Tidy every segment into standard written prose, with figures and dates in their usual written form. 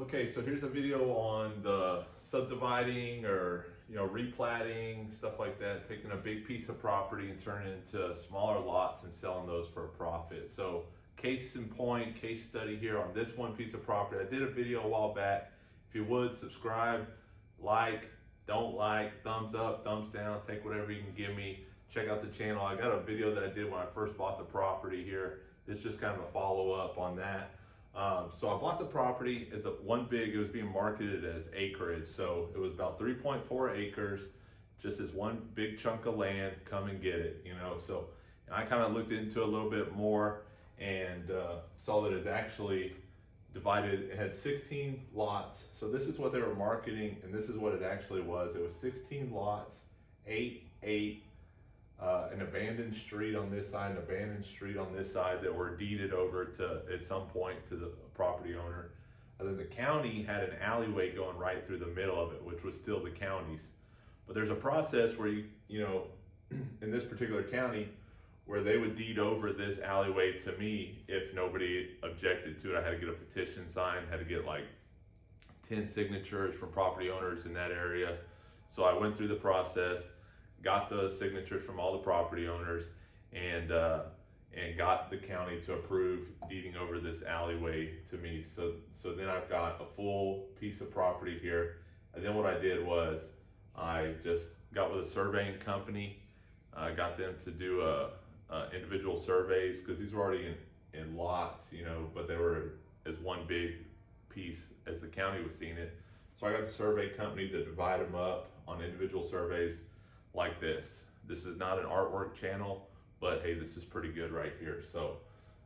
Okay, so here's a video on the subdividing or replatting, stuff like that, taking a big piece of property and turning it into smaller lots and selling those for a profit. So case in point, case study here on this one piece of property. I did a video a while back. If you would subscribe, like, don't like, thumbs up, thumbs down, take whatever you can give me. Check out the channel. I got a video that I did when I first bought the property here. This is just kind of a follow up on that. So I bought the property. It was being marketed as acreage. So it was about 3.4 acres, just as one big chunk of land, come and get it, So I kind of looked into it a little bit more and saw that it's actually divided. It had 16 lots. So this is what they were marketing, and this is what it actually was. It was 16 lots, 8, an abandoned street on this side, an abandoned street on this side that were deeded over to, at some point, to the property owner. And then the county had an alleyway going right through the middle of it, which was still the county's. But there's a process where in this particular county, where they would deed over this alleyway to me if nobody objected to it. I had to get a petition signed, had to get like 10 signatures from property owners in that area. So I went through the process, got the signatures from all the property owners, and got the county to approve deeding over this alleyway to me. So then I've got a full piece of property here. And then what I did was I just got with a surveying company, got them to do individual surveys, because these were already in lots, but they were as one big piece as the county was seeing it. So I got the survey company to divide them up on individual surveys like this. This is not an artwork channel, but hey, this is pretty good right here. So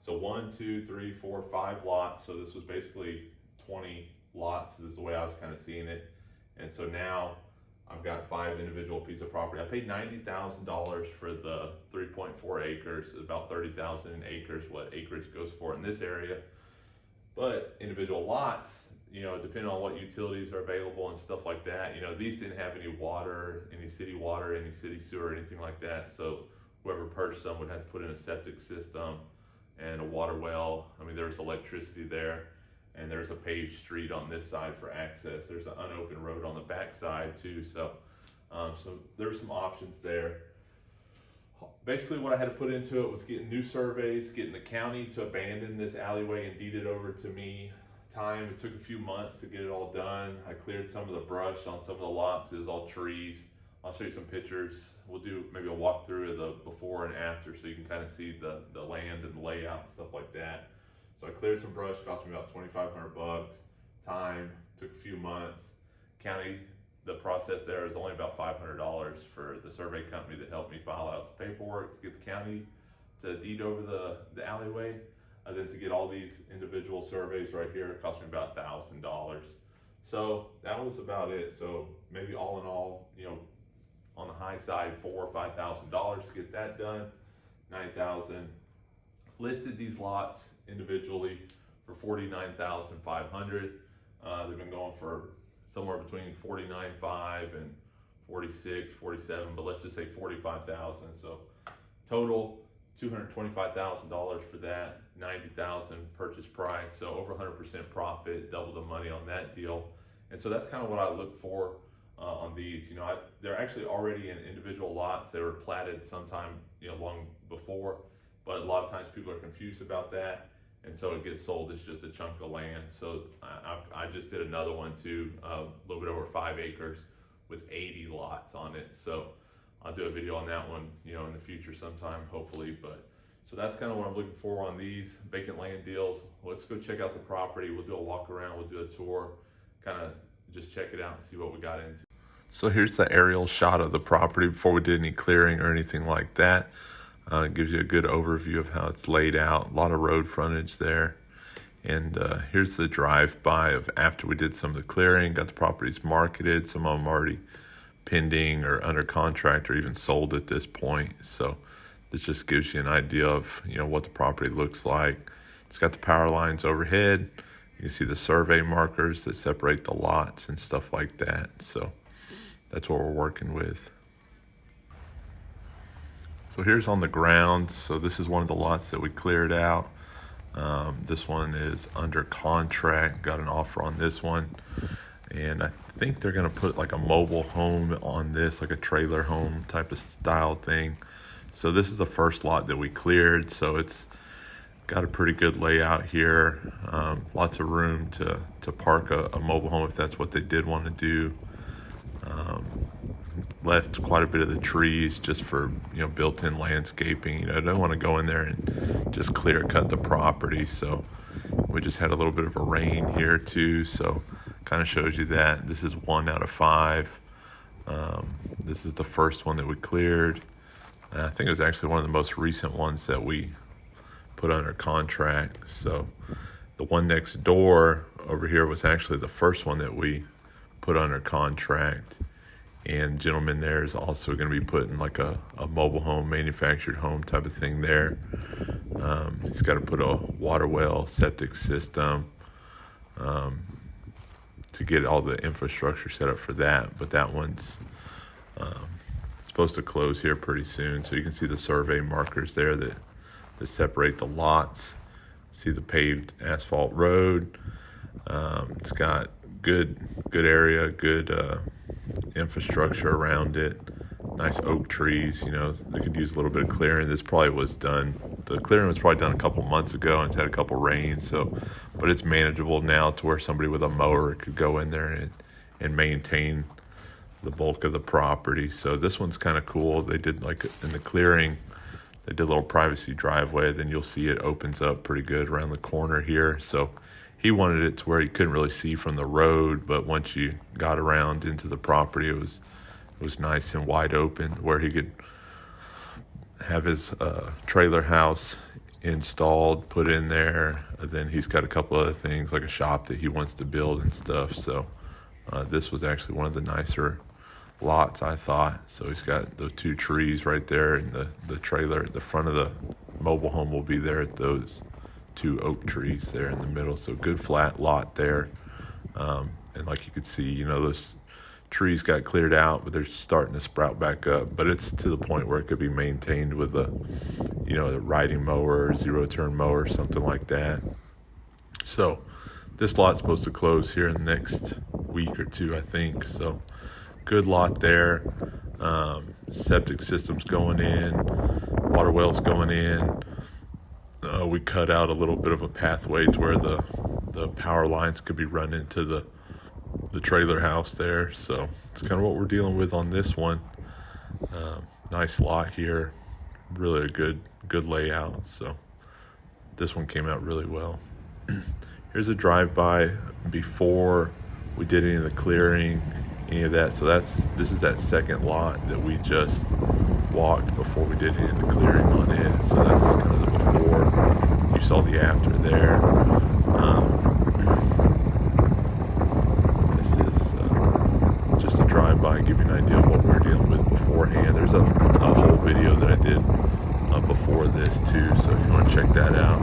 1, 2, 3, 4, 5 lots. So this was basically 20 lots. This is the way I was kind of seeing it. And so now I've got 5 individual pieces of property. I paid $90,000 for the 3.4 acres, about 30,000 an acre is what acreage goes for in this area. But individual lots, depending on what utilities are available and stuff like that, these didn't have any water, any city sewer, anything like that. So whoever purchased them would have to put in a septic system and a water well. I mean, there's electricity there, and there's a paved street on this side for access. There's an unopened road on the back side too. So there's some options there. Basically what I had to put into it was getting new surveys, getting the county to abandon this alleyway and deed it over to me. It took a few months to get it all done. I cleared some of the brush on some of the lots. It was all trees. I'll show you some pictures. We'll do maybe a walkthrough of the before and after, so you can kind of see the land and the layout and stuff like that. So I cleared some brush, cost me about $2,500. Took a few months. County, the process there is only about $500 for the survey company that helped me file out the paperwork to get the county to deed over the alleyway. And then to get all these individual surveys right here, it cost me about $1,000. So that was about it. So maybe all in all, on the high side, $4,000 or $5,000 to get that done. $9,000. Listed these lots individually for $49,500. They've been going for somewhere between $49,500 and $46,000, $47,000, but let's just say $45,000. So total $225,000 for that, $90,000 purchase price. So over 100% profit, double the money on that deal. And so that's kind of what I look for on these. They're actually already in individual lots. They were platted sometime long before, but a lot of times people are confused about that, and so it gets sold as just a chunk of land. So I just did another one too, a little bit over 5 acres with 80 lots on it. So I'll do a video on that one, in the future sometime, hopefully. But so that's kind of what I'm looking for on these vacant land deals. Let's go check out the property. We'll do a walk around, we'll do a tour, kind of just check it out and see what we got into. So here's the aerial shot of the property before we did any clearing or anything like that. It gives you a good overview of how it's laid out. A lot of road frontage there. And here's the drive-by of after we did some of the clearing, got the properties marketed. Some of them already pending or under contract or even sold at this point. So this just gives you an idea of what the property looks like. It's got the power lines overhead. You can see the survey markers that separate the lots and stuff like that. So that's what we're working with. So here's on the ground. So this is one of the lots that we cleared out. This one is under contract, got an offer on this one, and I think they're gonna put like a mobile home on this, like a trailer home type of style thing. So this is the first lot that we cleared, so it's got a pretty good layout here. Lots of room to park a mobile home if that's what they did want to do. Left quite a bit of the trees just for, you know, built-in landscaping. You know, I don't want to go in there and just clear cut the property, so we just had a little bit of a rain here too, so kind of shows you that. This is 1 out of 5. This is the first one that we cleared, and I think it was actually one of the most recent ones that we put under contract. So the one next door over here was actually the first one that we put under contract, and gentleman there is also going to be putting like a mobile home, manufactured home type of thing there. He's got to put a water well, septic system, to get all the infrastructure set up for that. But that one's supposed to close here pretty soon. So you can see the survey markers there that separate the lots. See the paved asphalt road. It's got good area, good infrastructure around it. Nice oak trees. You know, they could use a little bit of clearing. This probably was done. The clearing was probably done a couple months ago, and it's had a couple rains. So, but it's manageable now to where somebody with a mower could go in there and maintain the bulk of the property. So this one's kind of cool. They did, like in the clearing, they did a little privacy driveway. Then you'll see it opens up pretty good around the corner here. So he wanted it to where you couldn't really see from the road, but once you got around into the property, it was nice and wide open where he could have his trailer house installed, put in there. Then he's got a couple other things like a shop that he wants to build and stuff. So this was actually one of the nicer lots, I thought. So he's got the 2 trees right there, and the trailer at the front of the mobile home will be there at those 2 oak trees there in the middle. So good flat lot there. And like you could see, you know, those trees got cleared out, but they're starting to sprout back up. But it's to the point where it could be maintained with a, you know, a riding mower, 0-turn mower, something like that. So this lot's supposed to close here in the next week or 2, I think. So good lot there. Septic system's going in, water wells going in. We cut out a little bit of a pathway to where the power lines could be run into the trailer house there. So it's kind of what we're dealing with on this one. Nice lot here, really a good layout. So this one came out really well. Here's a drive-by before we did any of the clearing, any of that. So this is that second lot that we just walked before we did any of the clearing on it. So that's kind of the before. You saw the after there. This is just a drive-by, give you an idea of what we're dealing with beforehand. There's a whole video that I did before this too, so if you want to check that out.